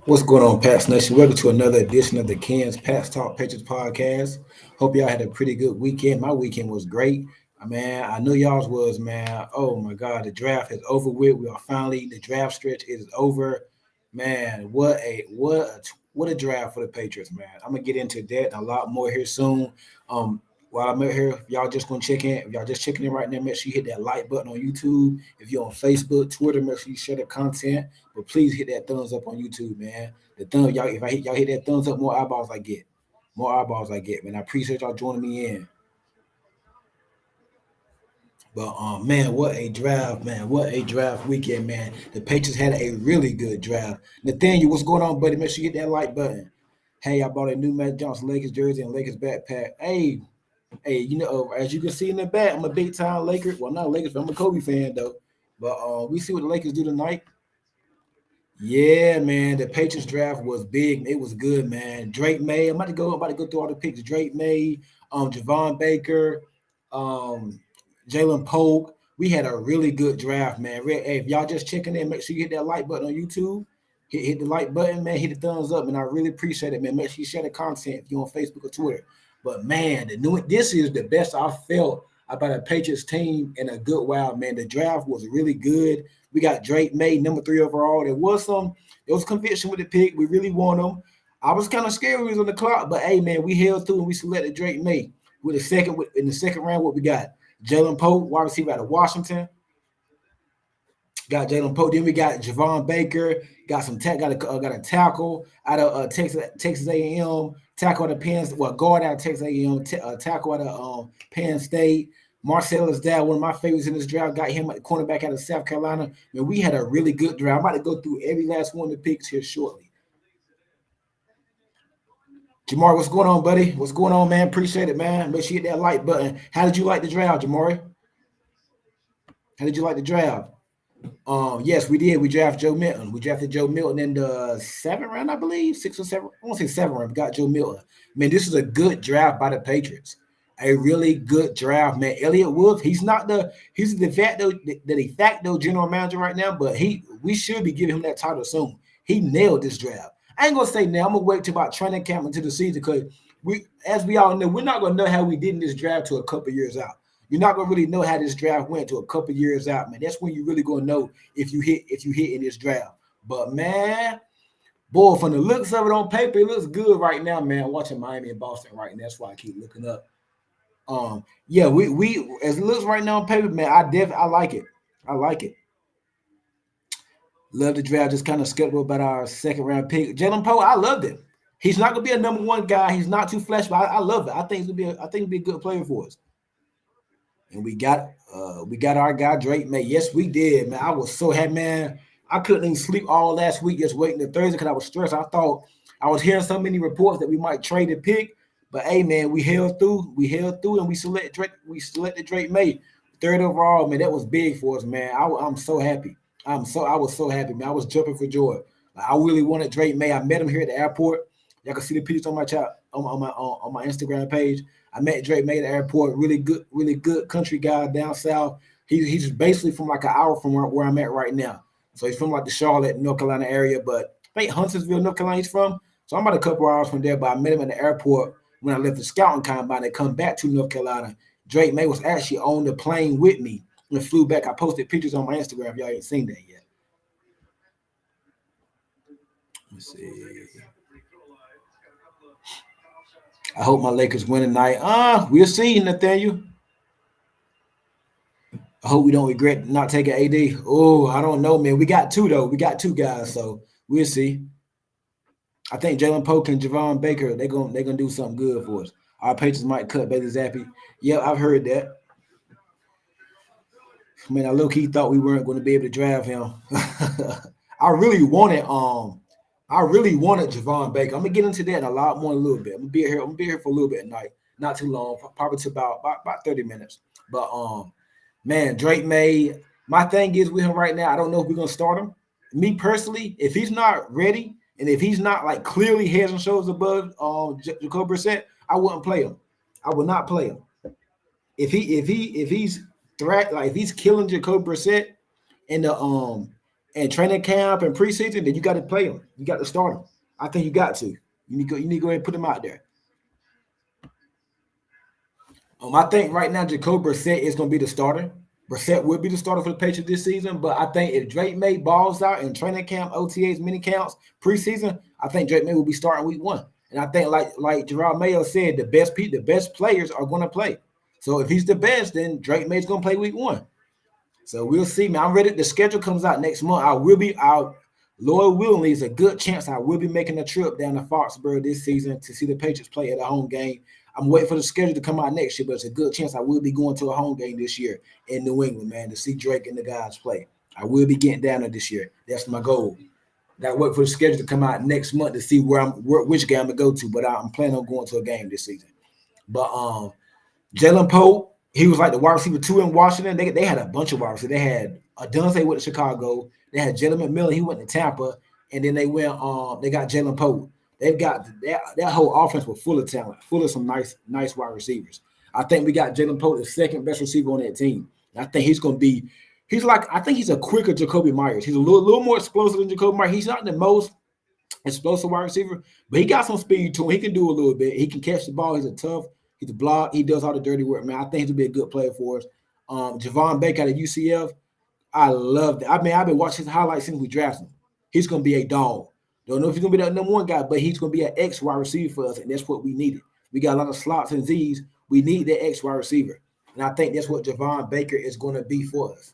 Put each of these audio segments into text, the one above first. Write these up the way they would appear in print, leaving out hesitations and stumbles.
What's going on, Pats Nation? Welcome to another edition of the Ken's Pats Talk Patriots podcast. Hope y'all had a pretty good weekend. My weekend was great. Man, I know y'all's was, man. Oh my God, the draft is over with. We are finally the draft stretch is over. Man, what a draft for the Patriots, man. I'm gonna get into that and a lot more here soon. Um, while I'm here, if y'all just gonna check in. If y'all just checking in right now, make sure you hit that like button on YouTube. If you're on Facebook, Twitter, make sure you share the content. But please hit that thumbs up on YouTube, man. The thumb, y'all, if I hit y'all hit that thumbs up, more eyeballs I get. More eyeballs I get, man. I appreciate y'all joining me in. But man, what a draft, man. What a draft weekend, man. The Patriots had a really good draft. Nathaniel, what's going on, buddy? Make sure you hit that like button. Hey, I bought a new Matt Johnson Lakers jersey and Lakers backpack. Hey, as you can see in the back, I'm a big time Laker. Well, not a Lakers fan, I'm a Kobe fan though. But we see what the Lakers do tonight. Yeah, man, the Patriots draft was big. It was good, man. Drake May. I'm about to go through all the picks. Drake May, Javon Baker, um, Jalen Polk. We had a really good draft, man. Hey, if y'all just checking in, make sure you hit that like button on YouTube. Hit the like button, man. Hit the thumbs up, and I really appreciate it, man. Make sure you share the content if you're on Facebook or Twitter. But man, this is the best I felt about a Patriots team in a good while, man. The draft was really good. We got Drake May, number 3 overall. There was conviction with the pick. We really want him. I was kind of scared when he was on the clock, but hey, man, we held through and we selected Drake May in the second round. What we got? Jalen Pope, wide receiver out of Washington. Got Jalen Pope. Then we got Javon Baker. Got a tackle out of Texas A&M. Tackle out of Penn. Well, guard out of Texas A&M. Tackle out of Penn State. Marcellus Dad, one of my favorites in this draft, got him at cornerback out of South Carolina. Man, we had a really good draft. I'm about to go through every last one of the picks here shortly. Jamari, what's going on, buddy? What's going on, man? Appreciate it, man. Make sure you hit that like button. How did you like the draft, Jamari? How did you like the draft? Yes, we did. We drafted Joe Milton. We drafted Joe Milton in the 7th round, I believe, 6 or 7. I won't say 7th round. We got Joe Milton. Man, this is a good draft by the Patriots. A really good draft, man. Elliott Wolf, he's the de facto general manager right now, but we should be giving him that title soon. He nailed this draft. I ain't gonna say now. I'm gonna wait till about training camp into the season because as we all know, we're not gonna know how we did in this draft till a couple years out. You're not gonna really know how this draft went to a couple years out, man. That's when you really gonna know if you hit in this draft. But man, boy, from the looks of it on paper, it looks good right now, man. Watching Miami and Boston right now. That's why I keep looking up. Yeah, we as it looks right now on paper, man. I like it. I like it. Love the draft. Just kind of skeptical about our second round pick, Jalen Poe. I loved it. He's not gonna be a number one guy. He's not too flashy, but I love it. I think he'll be a good player for us. And we got our guy Drake May. Yes, we did, man. I was so happy, man. I couldn't even sleep all last week just waiting to Thursday because I was stressed. I thought I was hearing so many reports that we might trade a pick, but hey, man, we held through. We held through, and we selected Drake. We selected Drake May, 3rd overall, man. That was big for us, man. I'm so happy. I was so happy, man. I was jumping for joy. Like, I really wanted Drake May. I met him here at the airport. Y'all can see the pictures on my chat on my Instagram page. I met Drake May at the airport. Really good country guy down south. He's basically from like an hour from where I'm at right now. So he's from like the Charlotte, North Carolina area, but I think Huntersville, North Carolina, he's from. So I'm about a couple hours from there, but I met him at the airport when I left the scouting combine and come back to North Carolina. Drake May was actually on the plane with me and flew back. I posted pictures on my Instagram if y'all ain't seen that yet. Let's see. I hope my Lakers win tonight. We'll see, Nathaniel. I hope we don't regret not taking AD. Oh, I don't know, man. We got two though. We got two guys, so we'll see. I think Jalen Polk and Javon Baker, they're gonna do something good for us. Our Patriots might cut Bailey Zappi. Yeah, I've heard that. Man, I low key thought we weren't going to be able to draft him. I really wanted Javon Baker. I'm gonna get into that in a lot more in a little bit. I'm gonna be here for a little bit tonight. Not too long, probably to about 30 minutes. But man, Drake May. My thing is with him right now. I don't know if we're gonna start him. Me personally, if he's not ready and if he's not like clearly heads and shoulders above Jacoby Brissett, I wouldn't play him. I would not play him. If he's if he's killing Jacoby Brissett in the and training camp and preseason, then you got to play him. You got to start him. I think you got to. You need to go ahead and put him out there. I think right now Jacoby Brissett is going to be the starter. Brissett will be the starter for the Patriots this season, but I think if Drake May balls out in training camp, OTAs, mini camps, preseason, I think Drake May will be starting week 1. And I think like Gerard Mayo said, the best players are going to play. So if he's the best, then Drake May's going to play week 1. So we'll see, man. I'm ready. The schedule comes out next month. Lord willingly, is a good chance I will be making a trip down to Foxborough this season to see the Patriots play at a home game. I'm waiting for the schedule to come out next year, but it's a good chance I will be going to a home game this year in New England, man, to see Drake and the guys play. I will be getting down there this year. That's my goal. Got to wait for the schedule to come out next month to see which game I'm gonna go to, but I'm planning on going to a game this season. But Jalen Pope, he was like the wide receiver 2 in Washington. They had a bunch of wide receivers. They had Dunze went to Chicago. They had Jalen McMillan. He went to Tampa, and then they went. They got Jalen Pope. They've got that whole offense was full of talent, full of some nice wide receivers. I think we got Jalen Pope, the second best receiver on that team. And I think he's going to be. I think he's a quicker Jacoby Myers. He's a little more explosive than Jacoby Myers. He's not the most explosive wide receiver, but he got some speed to him. He can do a little bit. He can catch the ball. He's a block. He does all the dirty work, man. I think he'll be a good player for us. Javon Baker out of UCF, I love that. I mean, I've been watching his highlights since we drafted him. He's going to be a dog. Don't know if he's going to be that number 1 guy, but he's going to be an X wide receiver for us, and that's what we needed. We got a lot of slots and Z's. We need that X wide receiver, and I think that's what Javon Baker is going to be for us.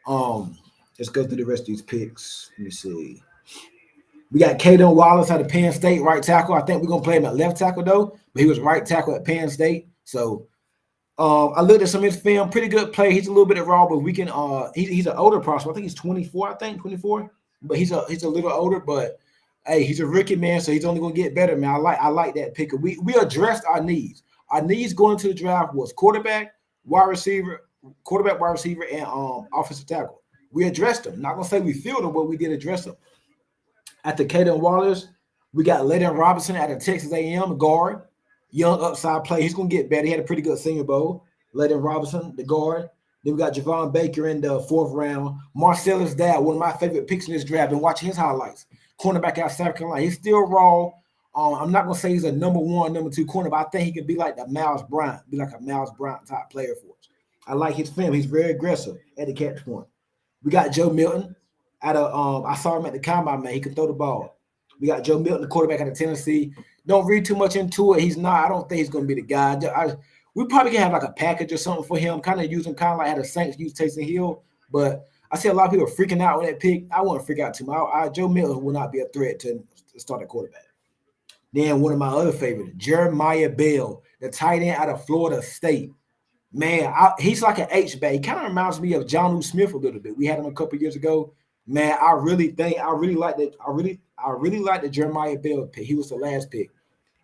Let's go through the rest of these picks. Let me see. We got Caden Wallace out of Penn State, right tackle. I think we're going to play him at left tackle, though, but he was right tackle at Penn State. So I looked at some of his film. Pretty good play. He's a little bit raw, but we can he's an older prospect. I think he's 24, 24. But he's a little older, but hey, he's a rookie, man, so he's only going to get better, man. I like that pick. We addressed our needs. Our needs going into the draft was quarterback, wide receiver, and offensive tackle. We addressed them. Not going to say we filled them, but we did address them. At the Caden Wallace, we got Layden Robinson out of Texas A&M, guard. Young upside play. He's going to get better. He had a pretty good Senior Bowl. Layden Robinson, the guard. Then we got Javon Baker in the 4th round. Marcellus Dad, one of my favorite picks in this draft. Been watching his highlights. Cornerback out of South Carolina. He's still raw. I'm not going to say he's a number 1, number 2 corner, but I think he can be like the Miles Bryant, be like a Miles Bryant type player for us. I like his film. He's very aggressive at the catch point. We got Joe Milton out of I saw him at the combine, man. He can throw the ball. We got Joe Milton, the quarterback out of Tennessee. Don't read too much into it. I don't think he's going to be the guy. We probably can have like a package or something for him, kind of use him kind of like how the Saints use Taysom Hill. But I see a lot of people freaking out with that pick. I wouldn't freak out too much. Joe Milton will not be a threat to start a quarterback. Then one of my other favorites, Jeremiah Bell, the tight end out of Florida State. Man, he's like an H-back. He kind of reminds me of Jonnu Smith a little bit. We had him a couple years ago. Man, I really like that. I really like the Jeremiah Bell pick. He was the last pick.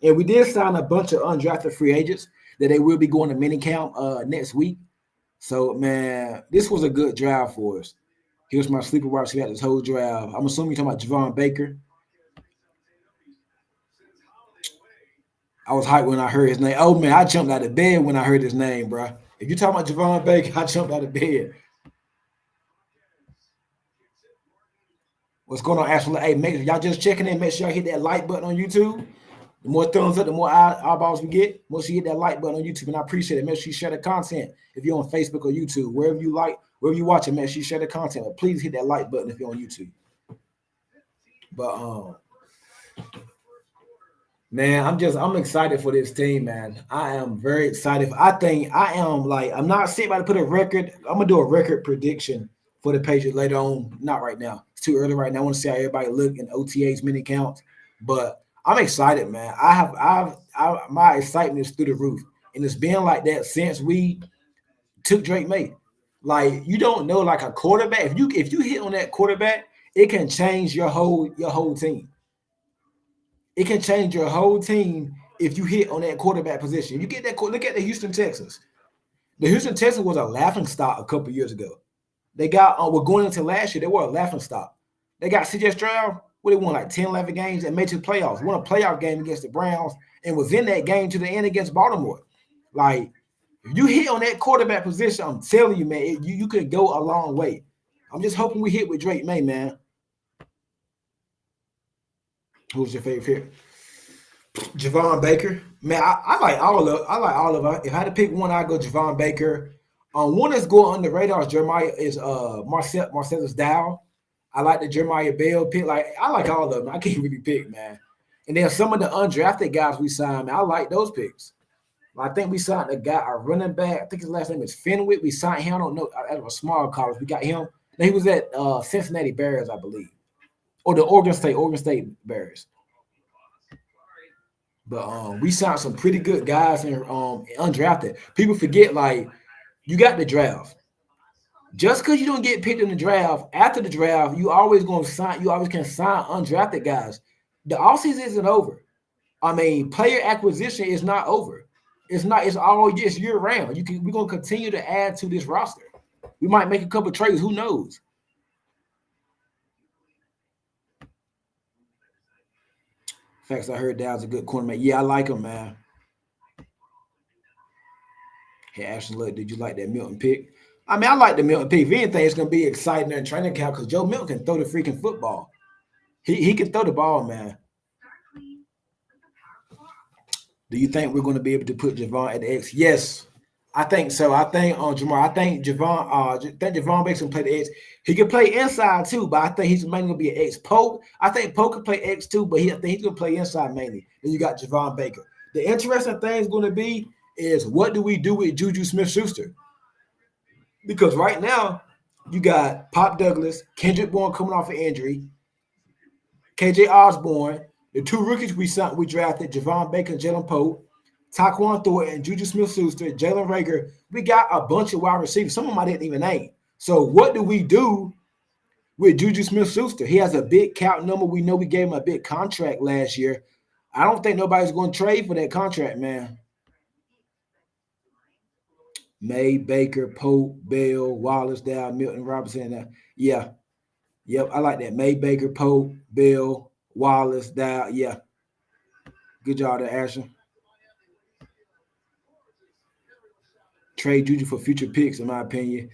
And we did sign a bunch of undrafted free agents that they will be going to minicamp next week. So, man, this was a good draft for us. He was my sleeper wide receiver this whole draft. I'm assuming you're talking about Javon Baker. I was hyped when I heard his name. Oh, man, I jumped out of bed when I heard his name, bro. If you're talking about Javon Baker, I jumped out of bed. What's going on, Ashley? Hey, make sure y'all just checking in. Make sure y'all hit that like button on YouTube. The more thumbs up, the more eyeballs we get. Make sure you hit that like button on YouTube, and I appreciate it. Make sure you share the content if you're on Facebook or YouTube. Wherever you watch it, make sure you share the content. But please hit that like button if you're on YouTube. But man, I'm excited for this team, man. I am very excited. I'm not sitting about to put a record. I'm gonna do a record prediction for the Patriots later on. Not right now. It's too early right now. I want to see how everybody look in OTAs, mini counts. But I'm excited, man. My excitement is through the roof, and it's been like that since we took Drake May. Like, you don't know, like a quarterback. If you hit on that quarterback, it can change your whole team. It can change your whole team if you hit on that quarterback position. You get that. Look at the Houston Texans. The Houston Texans was a laughing stock a couple years ago. They got we're going into last year. They were a laughing stock. They got C.J. Stroud. They won like 10, 11 games and made it to the playoffs. Won a playoff game against the Browns and was in that game to the end against Baltimore. Like, if you hit on that quarterback position, I'm telling you, man, you could go a long way. I'm just hoping we hit with Drake May, man. Who's your favorite? Javon Baker. Man, I like all of them. If I had to pick one, I'd go Javon Baker. One that's going under the radar is Jeremiah is Marcellus Dow. I like the Jeremiah Bell pick. Like I like all of them. I can't really pick, man. And then some of the undrafted guys we signed, man, I like those picks. I think we signed a running back. I think his last name is Fenwick. We signed him. I don't know. Out of a small college. We got him. He was at Cincinnati Bears, I believe, or the Oregon State Bears. But we signed some pretty good guys and undrafted. People forget like you got the draft. Just because you don't get picked in the draft, after the draft, you always going to sign. You always can sign undrafted guys. The offseason isn't over. I mean, player acquisition is not over. It's not. It's all just year round. We're gonna continue to add to this roster. We might make a couple trades. Who knows? Facts. I heard Dow's a good cornerback. Yeah, I like him, man. Hey, Ashton, look, did you like that Milton pick? I mean, I like the Milton pick. If anything, it's gonna be exciting in training camp because Joe Milton can throw the freaking football. He can throw the ball, man. Do you think we're going to be able to put Javon at the X? Yes, I think so. I think on Jamar. I think Javon Baker can play the X. He can play inside too, but I think he's mainly going to be an X. Pope. I think Pope can play X too, but I think he's going to play inside mainly. Then you got Javon Baker. The interesting thing is going to be is what do we do with Juju Smith-Schuster? Because right now you got Pop Douglas, Kendrick Bourne coming off an injury, KJ Osborne, the two rookies we drafted, Javon Baker and Jalen Pope, Taquan Thornton, Juju Smith-Schuster, Jalen Rager. We got a bunch of wide receivers. Some of them I didn't even name. So what do we do with Juju Smith-Schuster? He has a big cap number. We know we gave him a big contract last year. I don't think nobody's going to trade for that contract, man. May, Baker, Pope, Bell, Wallace, Dow, Milton, Robinson. Yeah. Yep, I like that. May, Baker, Pope, Bell, Wallace, Dow. Yeah. Good job there, Ashton. Trade Juju for future picks, in my opinion.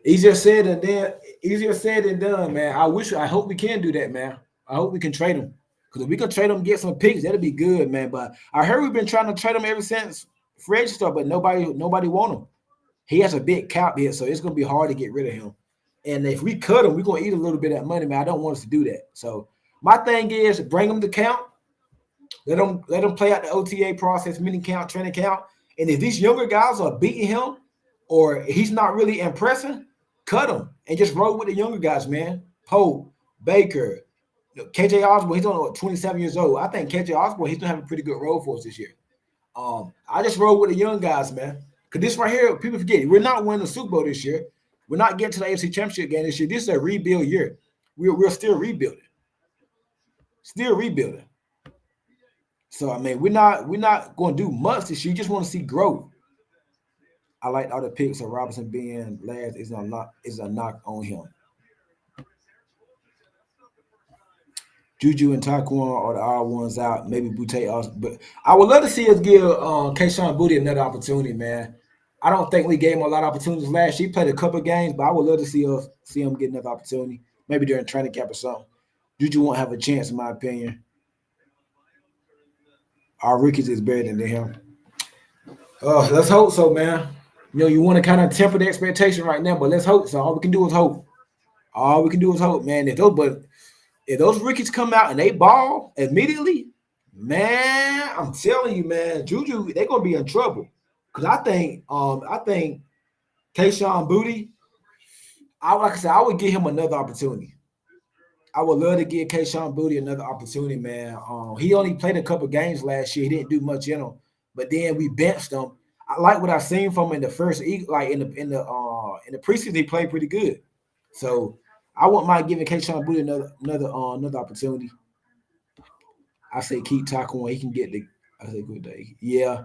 Easier said than done, man. I hope we can do that, man. I hope we can trade him. Because if we can trade him and get some picks, that'll be good, man. But I heard we've been trying to trade him ever since free agent stuff, but nobody want him. He has a big cap hit, so it's gonna be hard to get rid of him. And if we cut him, we're gonna eat a little bit of that money, man. I don't want us to do that. So my thing is bring him to count, let him play out the OTA process, mini count, training count. And if these younger guys are beating him or he's not really impressing, cut him and just roll with the younger guys, man. Pope, Baker, KJ Osborne, he's only 27 years old. I think KJ Osborne, he's gonna have a pretty good role for us this year. I just roll with the young guys, man. Because this right here, people forget, we're not winning the Super Bowl this year. We're not getting to the AFC Championship game this year. This is a rebuild year. We're still rebuilding. Still rebuilding. So I mean, we're not going to do much this year. You just want to see growth. I like all the picks of Robinson being last is a knock on him. Juju and Taquan are the odd ones out. Maybe Butte also, but I would love to see us give Kayshawn Booty another opportunity, man. I don't think we gave him a lot of opportunities last year. He played a couple of games, but I would love to see him get another opportunity, maybe during training camp or something. Juju won't have a chance, in my opinion. Our rookies is better than him. Let's hope so, man. You want to kind of temper the expectation right now, but let's hope so. All we can do is hope. All we can do is hope, man. If those rookies come out and they ball immediately, man, I'm telling you, man, Juju, they're gonna be in trouble. Cause I think Kayshawn Booty, like I said, I would give him another opportunity. I would love to give Kayshawn Booty another opportunity, man. He only played a couple games last year. He didn't do much in them, but then we benched him. I like what I seen from him in the first, like in the preseason, he played pretty good. So I wouldn't mind giving Kayshawn Booty another opportunity. I say keep Taquan. He can get the. I say good day. Yeah,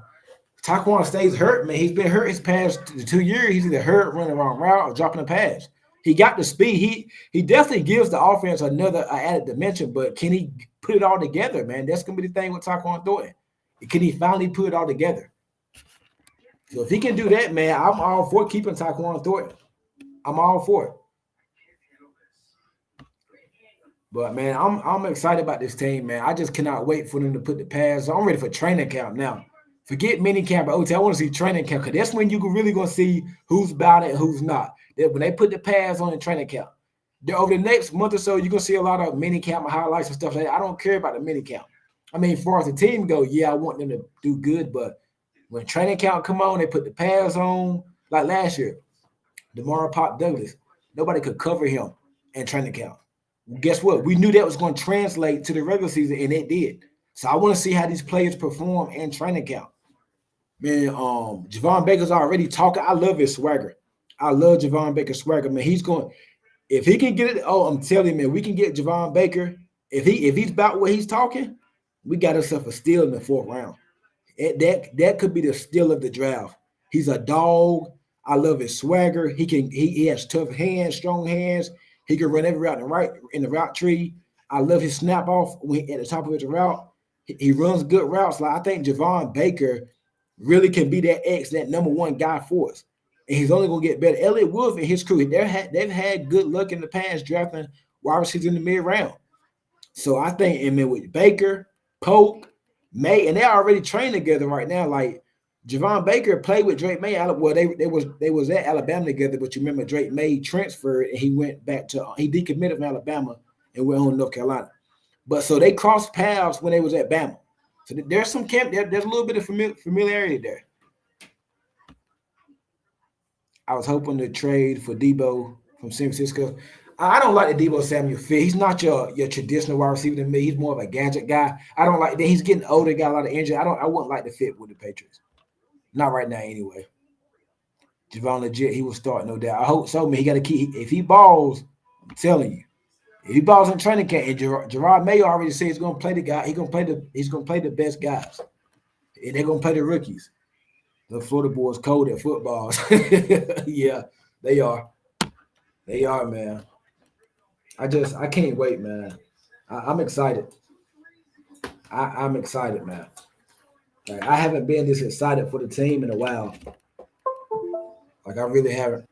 Taquan stays hurt, man. He's been hurt his past 2 years. He's either hurt, running around route, or dropping a pass. He got the speed. He definitely gives the offense another added dimension, but can he put it all together, man? That's gonna be the thing with Taquan Thornton. Can he finally put it all together? So if he can do that, man, I'm all for keeping Taquan Thornton. I'm all for it. But man, I'm excited about this team, man. I just cannot wait for them to put the pads. I'm ready for training camp now. Forget mini camp at OT. I want to see training camp because that's when you can really gonna see who's about it and who's not. When they put the pads on in training camp, over the next month or so, you're gonna see a lot of mini camp highlights and stuff like that. I don't care about the mini camp. I mean, as far as the team go, yeah, I want them to do good, but when training camp come on, they put the pads on like last year. DeMar Pop Douglas, nobody could cover him in training camp. Guess what? We knew that was going to translate to the regular season, and it did. So I want to see how these players perform in training camp. Man, Javon Baker's already talking. I love his swagger. I love Javon Baker's swagger. Man, he's going. If he can get it, oh, I'm telling you, man, we can get Javon Baker. If he's about what he's talking, we got ourselves a steal in the fourth round. That could be the steal of the draft. He's a dog. I love his swagger. He has tough hands, strong hands. He can run every route in the route tree. I love his snap off at the top of his route. He runs good routes. Like I think Javon Baker really can be that number one guy for us. And he's only gonna get better. Elliott Wolf and his crew, they've had good luck in the past drafting wide receivers in the mid round. So I think, I mean, with Baker, Polk, May, and they're already trained together right now. Like Javon Baker played with Drake May. Well, they was at Alabama together, but you remember Drake May transferred and he decommitted from Alabama and went on to North Carolina. But so they crossed paths when they was at Bama. So there's some there's a little bit of familiarity there. I was hoping to trade for Debo from San Francisco. I don't like the Debo Samuel fit. He's not your traditional wide receiver to me. He's more of a gadget guy. I don't like that. He's getting older, got a lot of injury. I wouldn't like the fit with the Patriots. Not right now, anyway. Javon legit, he will start, no doubt. I hope so, man. He got to keep. If he balls, I'm telling you, if he balls in training camp, and Gerard Mayo already said he's going to play the guy. He's going to play the best guys, and they're going to play the rookies. The Florida boys cold at footballs. Yeah, they are. They are, man. I can't wait, man. I'm excited. I'm excited, man. Like, I haven't been this excited for the team in a while. Like I really haven't.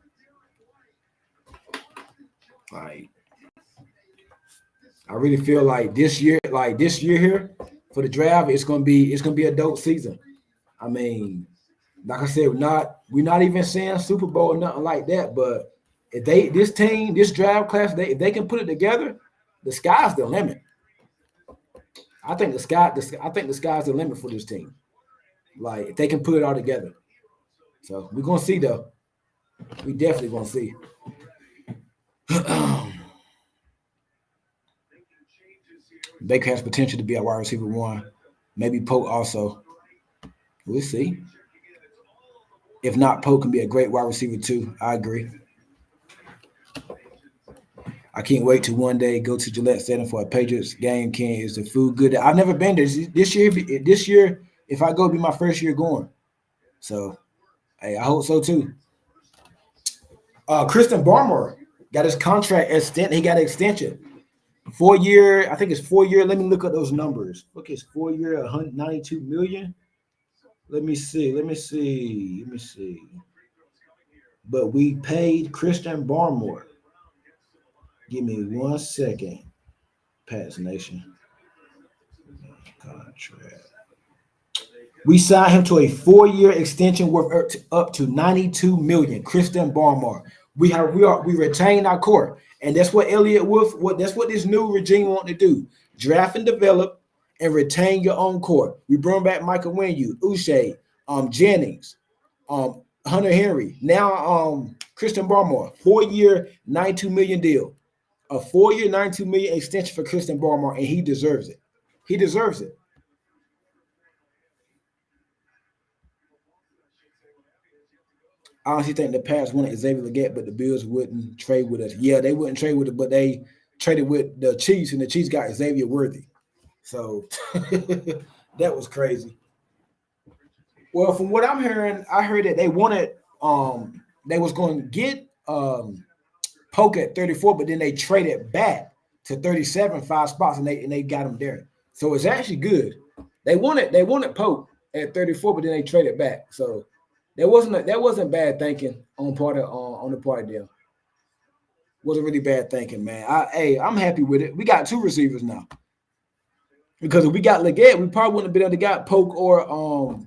Like I really feel like this year here for the draft, it's gonna be a dope season. I mean, like I said, we're not even saying Super Bowl or nothing like that. But if this draft class, if they can put it together, the sky's the limit. I think the sky's the limit for this team. Like if they can put it all together. So we're gonna see though. We definitely gonna see. Baker has potential to be a wide receiver one. Maybe Pope also. We'll see. If not, Pope can be a great wide receiver too. I agree. I can't wait to one day go to Gillette Stadium for a Patriots game. Ken, is the food good? I've never been there. This year, if I go, it'll be my first year going. So, hey, I hope so too. Christian Barmore got his contract extended. He got an extension. 4 year, I think it's 4 year. Let me look at those numbers. Look, it's 4 year, 192 million. Let me see. But we paid Christian Barmore. Give me 1 second. Pats Nation contract. We signed him to a 4 year extension worth up to 92 million. Christian Barmore. We retain our core. And that's what Elliott Wolf, that's what this new regime want to do. Draft and develop and retain your own core. We bring back Michael Winu, Uche, Jennings, Hunter Henry. Now Christian Barmore, 4 year, 92 million deal. A 4 year, 92 million extension for Christian Barmore, and he deserves it. He deserves it. I honestly think the Pats wanted Xavier Leggett, but the Bills wouldn't trade with us. Yeah, they wouldn't trade with it, but they traded with the Chiefs, and the Chiefs got Xavier Worthy. So that was crazy. Well, from what I'm hearing, I heard that they was going to get Poke at 34, but then they traded back to 37, 5 spots, and they got him there. So it's actually good. They wanted Poke at 34, but then they traded back. So that wasn't bad thinking on the part of them. Wasn't really bad thinking, man. I'm happy with it. We got two receivers now. Because if we got Leggett, we probably wouldn't have been able to get Polk or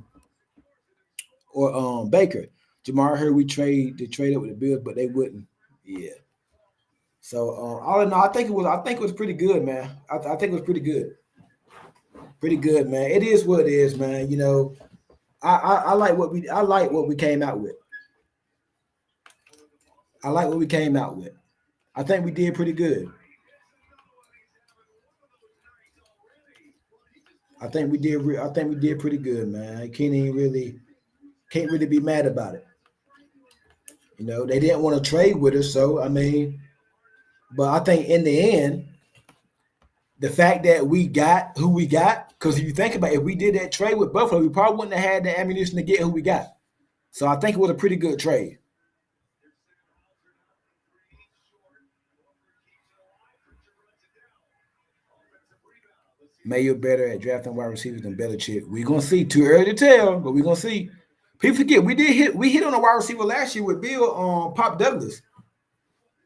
Baker. Jamar heard we trade it with the Bills, but they wouldn't. Yeah. So all in all, I think it was pretty good, man. I think it was pretty good. Pretty good, man. It is what it is, man. I like what we came out with. I like what we came out with. I think we did pretty good. I think we did pretty good, man. I can't really be mad about it. They didn't want to trade with us, so I mean, but I think in the end, the fact that we got who we got, because if you think about it, if we did that trade with Buffalo, we probably wouldn't have had the ammunition to get who we got. So I think it was a pretty good trade. Mayo better at drafting wide receivers than Belichick. We're gonna see. Too early to tell, but we're gonna see. People forget we hit on a wide receiver last year with Bill Pop Douglas.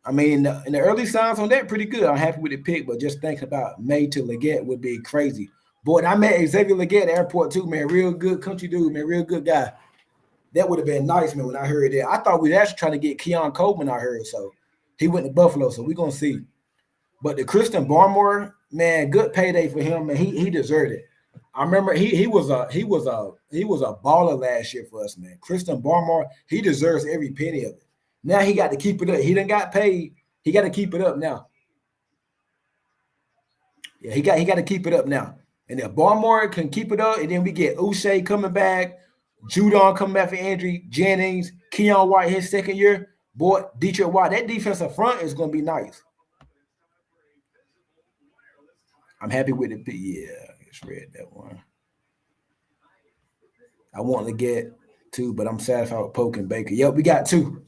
I mean, in the early signs on that, pretty good. I'm happy with the pick, but just thinking about May to Leggett would be crazy. Boy, and I met Xavier Leggett at the airport too, man. Real good country dude, man. Real good guy. That would have been nice, man, when I heard that. I thought we were actually trying to get Keon Coleman, I heard. So he went to Buffalo, so we're going to see. But the Christian Barmore, man, good payday for him, man. He deserved it. I remember he was a baller last year for us, man. Christian Barmore, he deserves every penny of it. Now he got to keep it up. He done got paid. He got to keep it up now. Yeah, he got to keep it up now. And if Barmore can keep it up, and then we get Uche coming back, Judon coming back for injury, Jennings, Keon White his second year. Boy, Detroit White, that defensive front is going to be nice. I'm happy with it. Yeah, I just read that one. I want to get two, but I'm satisfied with Polk and Baker. Yep, we got two.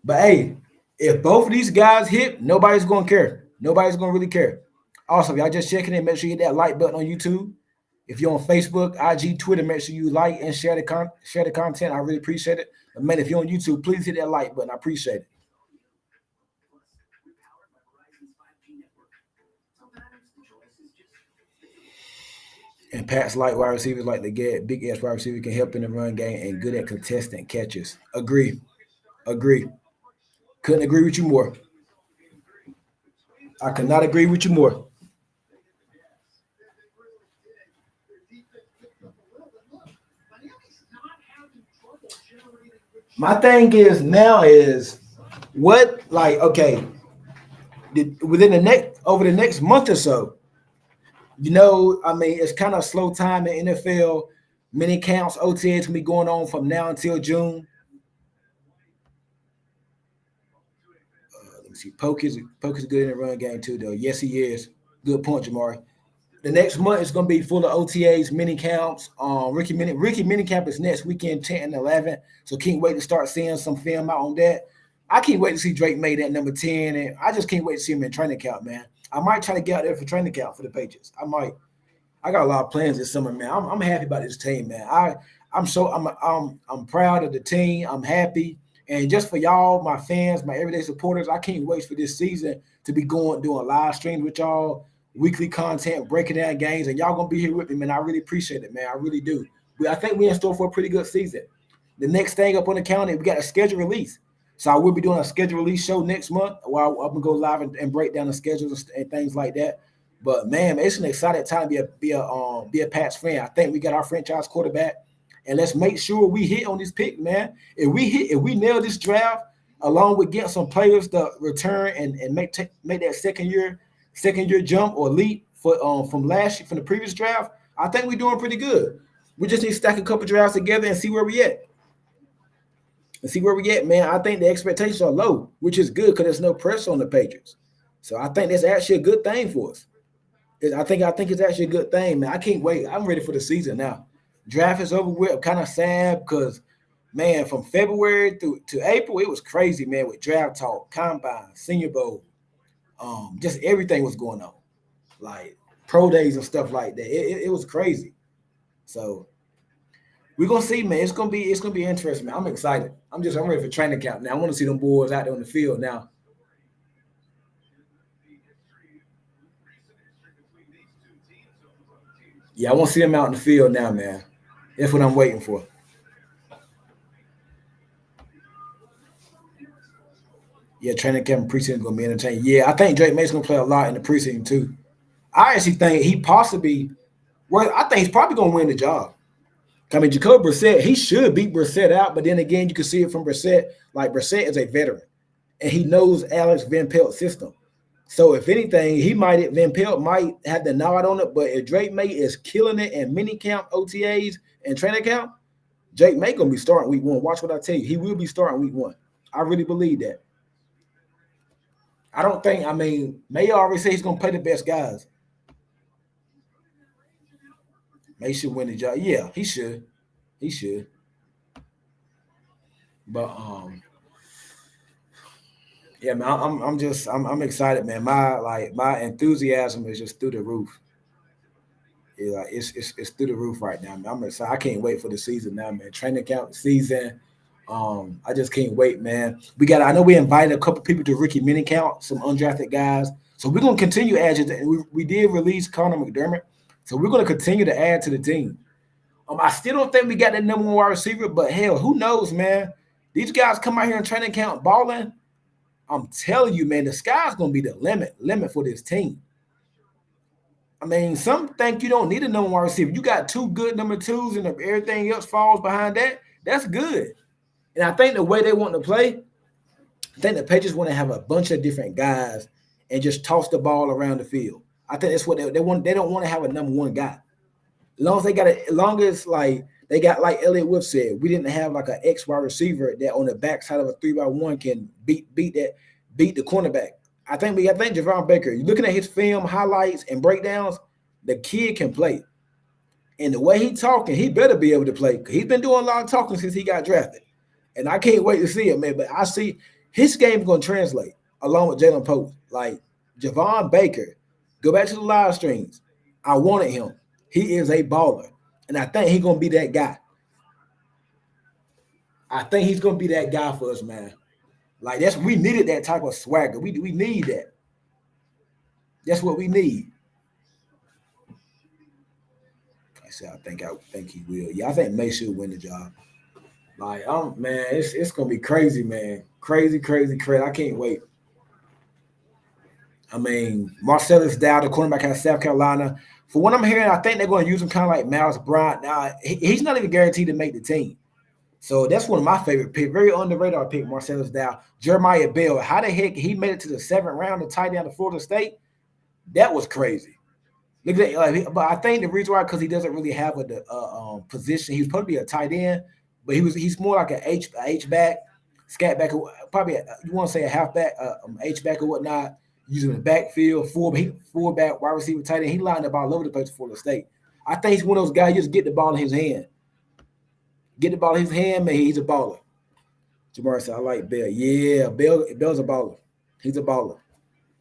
But hey, if both of these guys hit, nobody's going to care. Nobody's going to really care. Also, if y'all just checking in, make sure you hit that like button on YouTube. If you're on Facebook, IG, Twitter, make sure you like and share the content. I really appreciate it. But man, if you're on YouTube, please hit that like button. I appreciate it. And Pat's like wide receivers like the get big ass wide receiver can help in the run game and good at contestant catches. Agree. Agree. Couldn't agree with you more. I could not agree with you more. My thing is now is what like okay within the next over the next month or so. I mean, it's kind of slow time in NFL. Many camps, OTAs can be going on from now until June. Let me see. Poke is good in the run game too, though. Yes, he is. Good point, Jamari. The next month is going to be full of OTAs, mini camps. Ricky mini camp is next weekend, 10 and 11. So can't wait to start seeing some film out on that. I can't wait to see Drake made that number 10, and I just can't wait to see him in training camp, man. I might try to get out there for training camp for the Patriots. I might. I got a lot of plans this summer, man. I'm happy about this team, man. I'm proud of the team. I'm happy, and just for y'all, my fans, my everyday supporters, I can't wait for this season to be doing live streams with y'all, weekly content, breaking down games, and y'all gonna be here with me, man. I really appreciate it, man. I really do. I think we're in store for a pretty good season. The next thing up on the calendar, we got a schedule release. So I will be doing a schedule release show next month where I'm gonna go live and break down the schedules and things like that. But man, it's an exciting time to be a Pats fan. I think we got our franchise quarterback, and let's make sure we hit on this pick, man. If we nail this draft, along with getting some players to return and make that second year jump or leap from last year from the previous draft, I think we're doing pretty good. We just need to stack a couple drafts together and see where we at. Man. I think the expectations are low, which is good because there's no pressure on the Patriots. So I think that's actually a good thing for us. I think it's actually a good thing, man. I can't wait. I'm ready for the season now. Draft is over with. I'm kind of sad because, man, from February through to April, it was crazy, man, with draft talk, combine, Senior Bowl, just everything was going on, like pro days and stuff like that. It was crazy. So we're gonna see, man. It's gonna be interesting, man. I'm excited. I'm ready for training camp now. I want to see them boys out there on the field now. Yeah, I want to see him out in the field now, man. That's what I'm waiting for. Yeah, training camp and preseason gonna be entertaining. Yeah, I think Drake May's gonna play a lot in the preseason too. I actually think he possibly, well, I think he's probably gonna win the job. I mean, Jacoby Brissett, he should beat Brissett out, but then again, you can see it from Brissett. Like Brissett is a veteran, and he knows Alex Van Pelt's system. So if anything, Van Pelt might have the nod on it. But if Drake May is killing it in mini camp, OTAs, and training camp, Drake May gonna be starting week one. Watch what I tell you. He will be starting week one. I really believe that. I don't think. I mean, May already say he's gonna play the best guys. May should win the job. Yeah, he should. He should. But yeah, man, I'm excited, man. My enthusiasm is just through the roof. Yeah, like, it's through the roof right now, man. I'm excited. I can't wait for the season now, man. Training camp season. I just can't wait, man. I know we invited a couple people to rookie mini count, some undrafted guys. So we're gonna continue adding. We did release Connor McDermott, so we're gonna continue to add to the team. I still don't think we got that number one wide receiver, but hell, who knows, man? These guys come out here in training camp balling. I'm telling you, man, the sky's gonna be the limit for this team. I mean, some think you don't need a number one receiver. You got two good number twos, and if everything else falls behind that, that's good. And I think the way they want to play, I think the Patriots want to have a bunch of different guys and just toss the ball around the field. I think that's what they want. They don't want to have a number one guy. As long as they got it, as long as like they got like Elliott Wolf said, we didn't have like an X wide receiver that on the backside of a 3-by-1 can beat the cornerback. I think Javon Baker, you're looking at his film highlights and breakdowns, the kid can play. And the way he talking, he better be able to play. He's been doing a lot of talking since he got drafted. And I can't wait to see it, man. But I see his game going to translate along with Jalen Pope. Like Javon Baker, go back to the live streams. I wanted him. He is a baller. And I think he's going to be that guy. I think he's going to be that guy for us, man. Like we needed that type of swagger. We need that. That's what we need. I think he will. Yeah, I think May should win the job. Like, man, it's gonna be crazy, man. Crazy. I can't wait. I mean, Marcellus Dow, the cornerback out of South Carolina. For what I'm hearing, I think they're going to use him kind of like Miles Bryant. Now, he's not even guaranteed to make the team. So that's one of my favorite picks. Very on the radar pick, Marcellus Dow. Jeremiah Bell. How the heck he made it to the 7th round, the tight end of Florida State? That was crazy. Look at that. But I think the reason why, because he doesn't really have a position. He's supposed to be a tight end, but he's more like an H back, scat back, probably you want to say a halfback, H back or whatnot. Using the backfield, fullback, wide receiver, tight end. He lined up all over the place for Florida State. I think he's one of those guys. You just get the ball in his hand. Get the ball in his hand, man. He's a baller. Jamar said, "I like Bell. Yeah, Bell's a baller. He's a baller.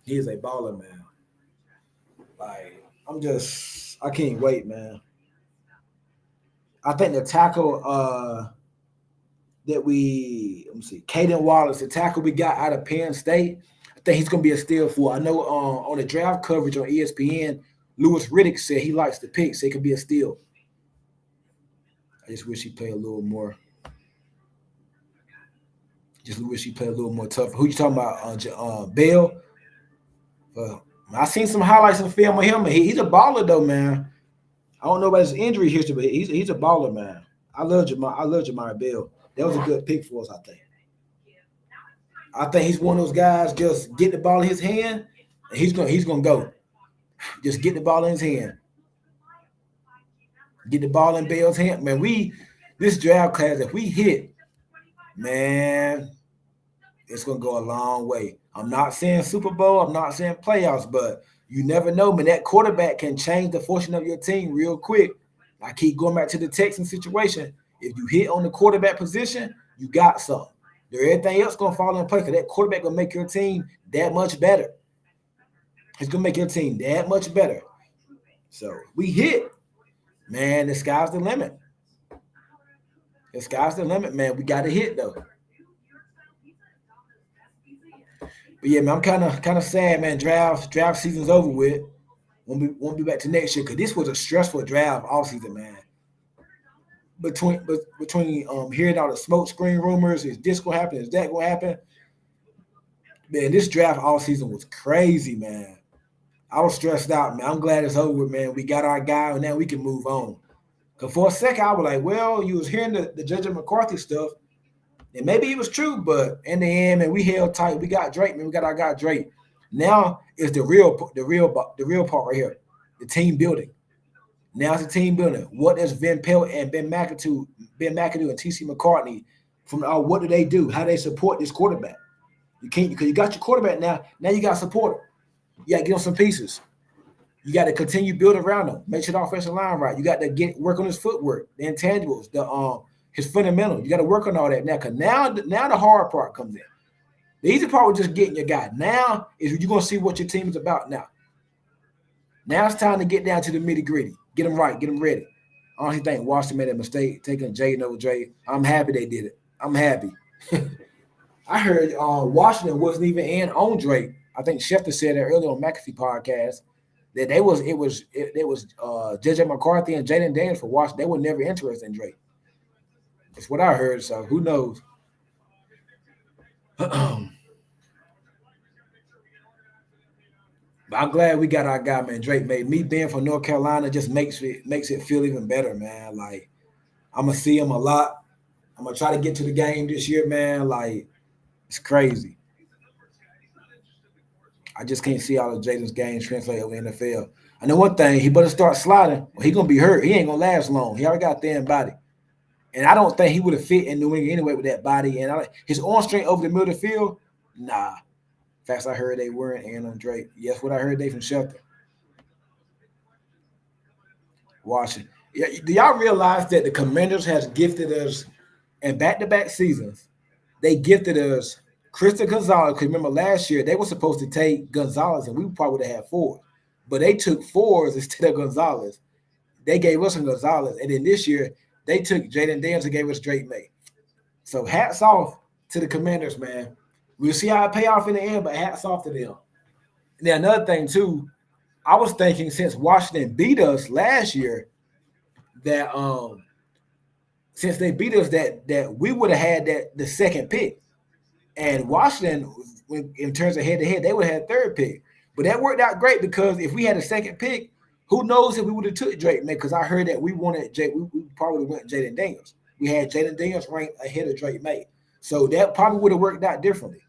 He is a baller, man. Like I can't wait, man. I think the tackle let me see, Caden Wallace, the tackle we got out of Penn State. I think he's going to be a steal for. I know on the draft coverage on ESPN, Louis Riddick said he likes the pick, so it could be a steal. I just wish he played a little more. Just wish he played a little more tough. Who you talking about? Bell? I seen some highlights of film of him. He's a baller though, man. I don't know about his injury history, but he's a baller, man. I love Jamar Bell. That was a good pick for us, I think. I think he's one of those guys. Just get the ball in his hand, and he's gonna go. Just get the ball in his hand. Get the ball in Bell's hand, man. This draft class, if we hit, man, it's gonna go a long way. I'm not saying Super Bowl. I'm not saying playoffs, but you never know, man. That quarterback can change the fortune of your team real quick. I keep going back to the Texans situation. If you hit on the quarterback position, you got something. Everything else gonna fall in place because that quarterback gonna make your team that much better. It's gonna make your team that much better. So we hit, man. The sky's the limit. The sky's the limit, man. We got to hit though. But yeah, man, I'm kind of sad, man. Draft season's over with. won't be back to next year because this was a stressful draft all season, man. Between hearing all the smoke screen rumors, is this gonna happen? Is that gonna happen? Man, this draft all season was crazy, man. I was stressed out, man. I'm glad it's over, man. We got our guy, and now we can move on. Cause for a second, I was like, well, you was hearing the Judge McCarthy stuff, and maybe it was true, but in the end, man, we held tight. We got Drake, man. We got our guy Drake. Now it's the real part right here, the team building. Now it's the team building. What does Van Pelt and Ben McAdoo and TC McCartney from what do they do? How they support this quarterback? You can't because you got your quarterback now. Now you got support him. You got to get on some pieces. You got to continue building around him. Make sure the offensive line right. You got to work on his footwork, the intangibles, his fundamental. You got to work on all that now. Cause now the hard part comes in. The easy part was just getting your guy. Now is you're gonna see what your team is about now. Now it's time to get down to the nitty gritty. Get them right. Get them ready. I honestly think Washington made a mistake taking Jaden over Dre. I'm happy they did it. I'm happy. I heard Washington wasn't even in on Drake. I think Schefter said that earlier on McAfee podcast that it was JJ McCarthy and Jaden Daniels for Washington. They were never interested in Drake. That's what I heard. So who knows? But I'm glad we got our guy, man. Drake made me being from North Carolina just makes it feel even better, man. Like I'm gonna see him a lot. I'm gonna try to get to the game this year, man. Like it's crazy. I just can't see all of Jaden's games translate over NFL. I know one thing, he better start sliding. Well, he gonna be hurt. He ain't gonna last long. He already got a thin body. And I don't think he would have fit in New England anyway with that body. And his arm strength over the middle of the field, nah. Facts I heard they weren't and on Drake. Yes, what I heard they from Shelter. Washington. Yeah, do y'all realize that the Commanders has gifted us in back-to-back seasons? They gifted us Christian Gonzalez. Because remember last year they were supposed to take Gonzalez and we probably would have had four. But they took fours instead of Gonzalez. They gave us a Gonzalez. And then this year they took Jaden Daniels and gave us Drake May. So hats off to the Commanders, man. We'll see how it pay off in the end, but hats off to them. Now, another thing, too, I was thinking since Washington beat us last year that since they beat us that we would have had the second pick. And Washington, in terms of head-to-head, they would have had third pick. But that worked out great because if we had a second pick, who knows if we would have took Drake, man, because I heard that we wanted we probably went Jaden Daniels. We had Jaden Daniels ranked ahead of Drake May. So that probably would have worked out differently.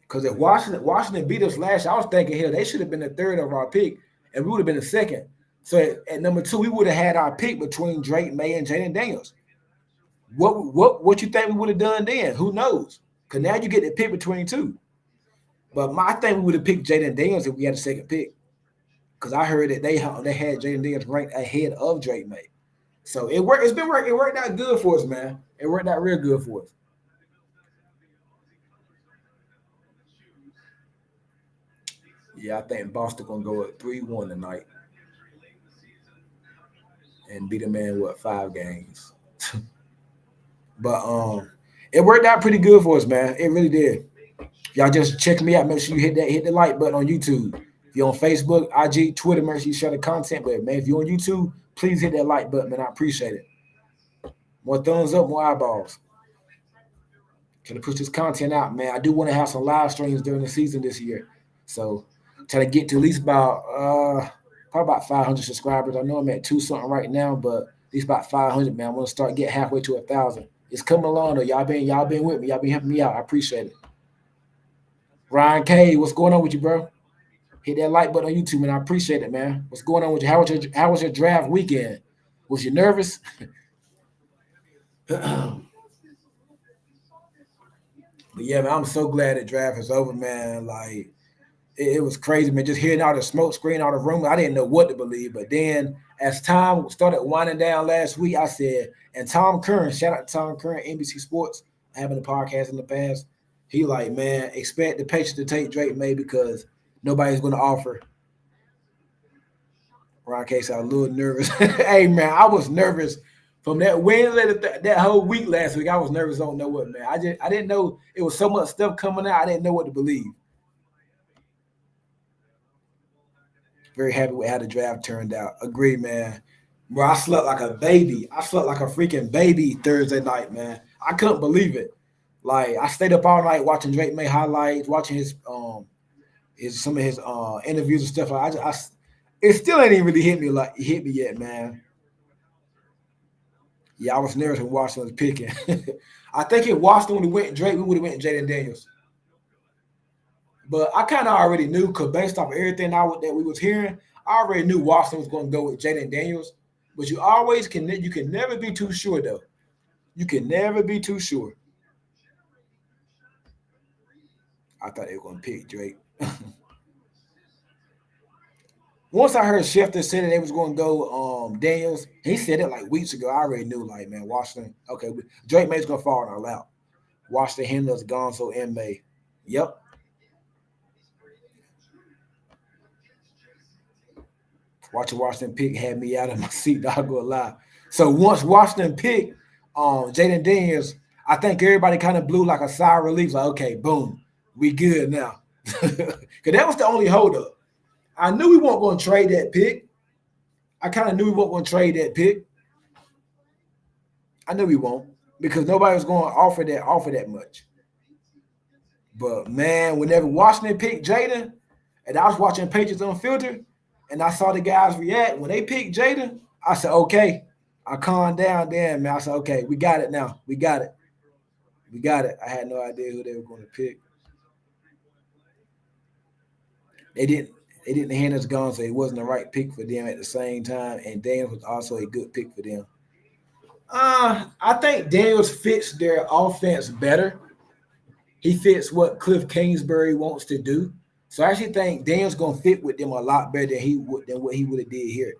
Because if Washington beat us last year, I was thinking here they should have been the third of our pick, and we would have been the second. So at number 2, we would have had our pick between Drake May and Jaden Daniels. What you think we would have done then? Who knows? Because now you get the pick between two. But I think we would have picked Jaden Daniels if we had a second pick. Because I heard that they had Jaden Daniels ranked ahead of Drake May. So it worked. It worked out good for us, man. It worked out real good for us. Yeah, I think Boston gonna go at 3-1 tonight and beat a man 5 games. But it worked out pretty good for us, man. It really did. Y'all just check me out. Make sure you hit the like button on YouTube. If you're on Facebook, IG, Twitter, make sure you share the content. But man, if you're on YouTube, please hit that like button, man. I appreciate it. More thumbs up, more eyeballs. Trying to push this content out, man. I do want to have some live streams during the season this year. So try to get to at least about probably about 500 subscribers. I know I'm at 2 something right now, but at least about 500, man. I want to start get halfway to 1,000. It's coming along though. Y'all been with me. Y'all been helping me out. I appreciate it. Ryan K, what's going on with you, bro? Hit that like button on YouTube, man. I appreciate it, man. What's going on with you? How was your draft weekend? Was you nervous? But yeah, man, I'm so glad the draft is over, man. Like it was crazy, man. Just hearing all the smoke screen, all the rumors, I didn't know what to believe. But then as time started winding down last week, I said, and Tom Curran, shout out to Tom Curran, NBC Sports, having a podcast in the past. He like, man, expect the Patriots to take Drake May because nobody's going to offer. Ron Case, I was a little nervous. Hey, man, I was nervous from that Wednesday that whole week last week. I was nervous. I don't know what, man. I didn't know it was so much stuff coming out. I didn't know what to believe. Very happy with how the draft turned out. Agree, man. Bro, I slept like a baby. I slept like a freaking baby Thursday night, man. I couldn't believe it. Like I stayed up all night watching Drake May highlights, watching his some of his interviews and stuff. It still ain't even really hit me yet, man. Yeah, I was nervous when Washington was picking. I think if Washington would have went Drake, we would have went Jaden Daniels. But I kind of already knew because based off everything that we was hearing, I already knew Washington was going to go with Jaden Daniels. But you can never be too sure though. You can never be too sure. I thought they were going to pick Drake. Once I heard Schefter say that they was going to go Daniels, he said it like weeks ago. I already knew, like, man, Washington. Okay, Drake May's going to fall in our lap. Washington Handler's Gonzo and May. Yep. Watching Washington pick had me out of my seat. Not gonna lie. So once Washington picked Jaden Daniels, I think everybody kind of blew like a sigh of relief. Like, okay, boom, we good now. Because that was the only holdup. I knew we weren't going to trade that pick. I kind of knew we weren't going to trade that pick. I knew we won't because nobody was going to offer that much. But man, whenever Washington picked Jaden, and I was watching Patriots Unfiltered, and I saw the guys react when they picked Jaden, I said, okay. I calmed down then, man. I said, okay, we got it now. We got it. We got it. I had no idea who they were going to pick. They didn't hand us Gonzo, so it wasn't the right pick for them at the same time. And Daniels was also a good pick for them. I think Daniels fits their offense better. He fits what Cliff Kingsbury wants to do. So I actually think Daniels gonna fit with them a lot better than what he would have did here.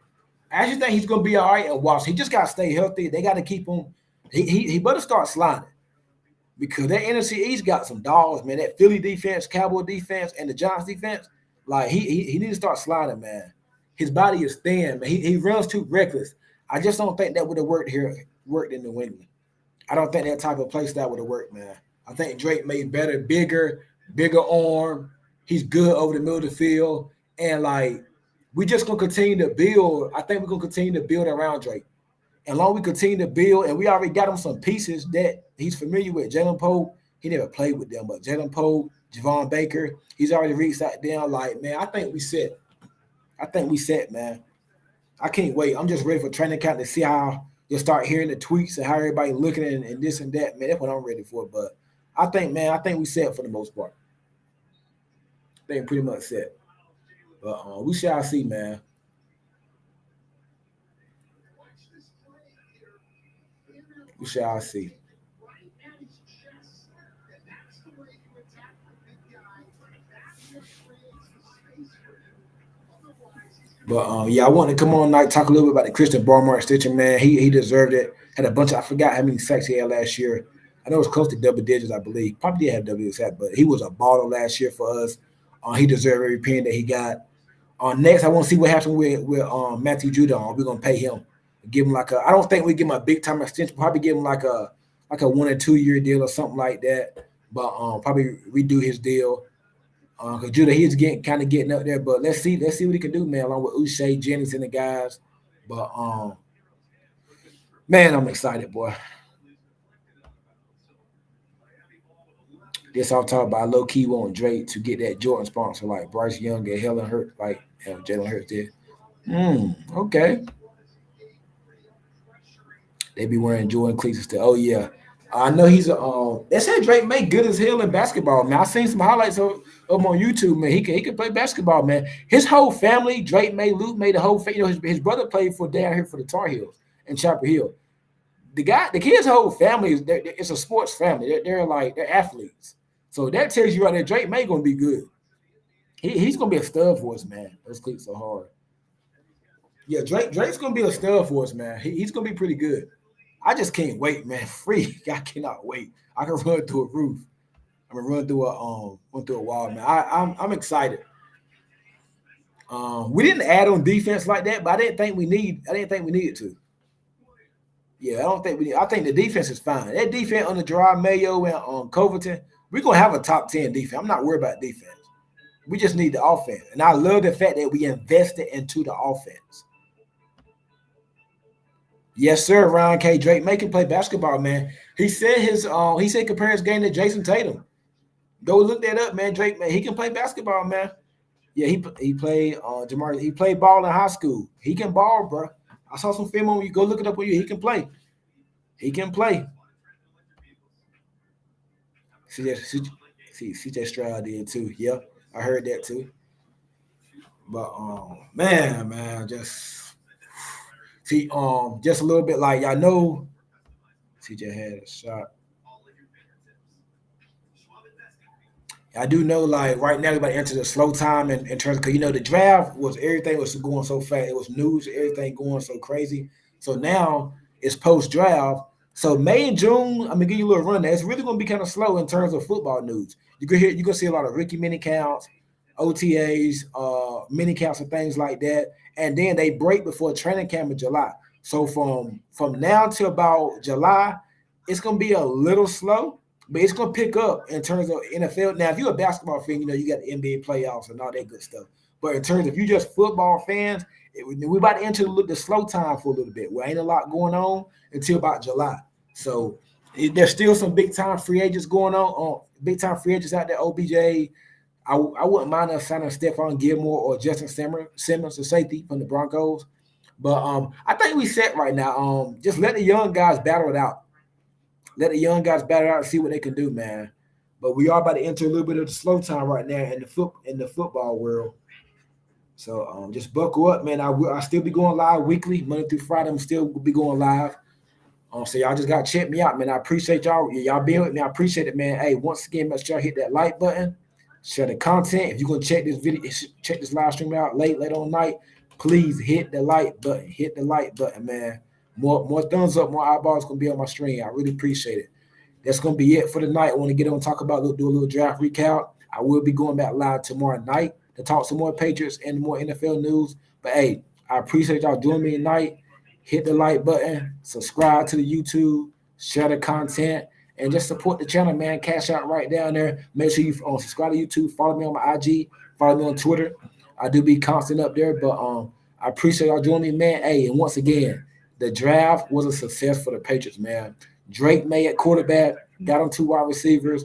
I actually think he's gonna be all right at Washington. He just gotta stay healthy. They gotta keep him. He better start sliding because that NFC East got some dogs, man. That Philly defense, Cowboy defense, and the Giants defense. Like he needs to start sliding, man. His body is thin, man. He runs too reckless. I just don't think that would have worked in New England. I don't think that type of play style would have worked, man. I think Drake made better, bigger arm. He's good over the middle of the field. And like we just gonna continue to build. I think we're gonna continue to build around Drake. And long we continue to build, and we already got him some pieces that he's familiar with. Jalen Pope, he never played with them, but Jalen Pope, Javon Baker, he's already reached out down. Like, man, I think we set. I think we set, man. I can't wait. I'm just ready for training camp to see how you'll start hearing the tweets and how everybody looking and this and that. Man, that's what I'm ready for. But I think we set for the most part. I think pretty much set. But we shall see, man. We shall see. But yeah, I want to come on tonight talk a little bit about the Christian Barmore Extension, man. He deserved it. Had a bunch of I forgot how many sacks he had last year. I know it was close to double digits, I believe. Probably did have double sack, but he was a baller last year for us. He deserved every penny that he got. Next, I want to see what happens with Matthew Judon. We're gonna pay him, give him like a. I don't think we give him a big time extension. Probably give him like a 1 or 2 year deal or something like that. But probably redo his deal. Because Judah, he's getting up there. But let's see what he can do, man, along with Uche, Jennings, and the guys. But man, I'm excited, boy. This I'll talk about low key want Drake to get that Jordan sponsor like Bryce Young and Helen Hurt, like Jalen Hurts did. Okay. They be wearing Jordan cleats and stuff. Oh yeah. I know he's a they said Drake May good as hell in basketball, man. I seen some highlights of him on YouTube, man. He can play basketball, man. His whole family, Drake May, Luke May, the whole his brother played for down here for the Tar Heels in Chapel Hill. The kid's whole family it's a sports family. They're athletes. So that tells you right there, Drake May gonna be good. He's gonna be a stud for us, man. Those cleats are hard. Yeah, Drake's gonna be a stud for us, man. He's gonna be pretty good. I just can't wait, man. Free. I cannot wait. I can run through a roof. I'm gonna run through a wall, man. I'm excited. We didn't add on defense like that, but I didn't think we needed to. Yeah, I don't think we need. I think the defense is fine. That defense under Gerard Mayo and Covington, we're gonna have a top 10 defense. I'm not worried about defense. We just need the offense. And I love the fact that we invested into the offense. Yes, sir. Ryan K. Drake may can play basketball, man. He said compare his game to Jason Tatum. Go look that up, man. Drake, man, he can play basketball, man. Yeah, he played Jamar. He played ball in high school. He can ball, bro. I saw some film on you. Go look it up on you. He can play. He can play. CJ Stroud did too. Yeah, I heard that too. But man, just a little bit like I know CJ had a shot. I do know, like right now, everybody enters a slow time in terms because the draft was everything was going so fast. It was news, everything going so crazy. So now it's post draft. So May and June, I'm gonna give you a little run. There. It's really gonna be kind of slow in terms of football news. You can see a lot of rookie mini counts, OTAs, mini counts, and things like that. And then they break before training camp in July. So from now to about July, it's gonna be a little slow, but it's gonna pick up in terms of NFL. Now, if you're a basketball fan, you got the NBA playoffs and all that good stuff. But in terms of you just football fans, we're about to enter the slow time for a little bit. Where ain't a lot going on until about July. So there's still some big time free agents going on. Big time free agents out there. OBJ. I wouldn't mind us signing Stephon Gilmore or Justin Simmons, the safety from the Broncos. But I think we set right now. Just let the young guys battle it out. Let the young guys battle it out and see what they can do, man. But we are about to enter a little bit of the slow time right now in the football world. So just buckle up, man. I still be going live weekly, Monday through Friday. I'm still be going live. So y'all just gotta check me out, man. I appreciate y'all. Y'all being with me. I appreciate it, man. Hey, once again, make sure y'all hit that like button, share the content. If you're gonna check this video, check this live stream out late on night, please hit the like button. Hit the like button, man. More thumbs up, more eyeballs gonna be on my stream. I really appreciate it. That's gonna be it for the night. I want to get on and talk about do a little draft recount. I will be going back live tomorrow night to talk some more Patriots and more NFL news. But hey, I appreciate y'all joining me tonight. Hit the like button, subscribe to the YouTube, share the content, and just support the channel, man. Cash out right down there. Make sure you subscribe to YouTube, follow me on my IG, follow me on Twitter. I do be constant up there, but I appreciate y'all joining me, man. Hey, and once again, the draft was a success for the Patriots, man. Drake May at quarterback, got on 2 wide receivers,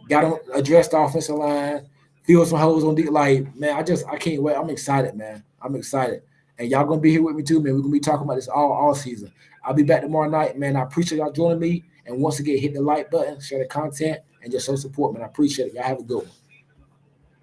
got on addressed the offensive line, filled some holes on D. Like, man, I can't wait. I'm excited, man. I'm excited. And y'all gonna be here with me too, man. We're gonna be talking about this all season. I'll be back tomorrow night, man. I appreciate y'all joining me. And once again, hit the like button, share the content, and just show support, man. I appreciate it. Y'all have a good one.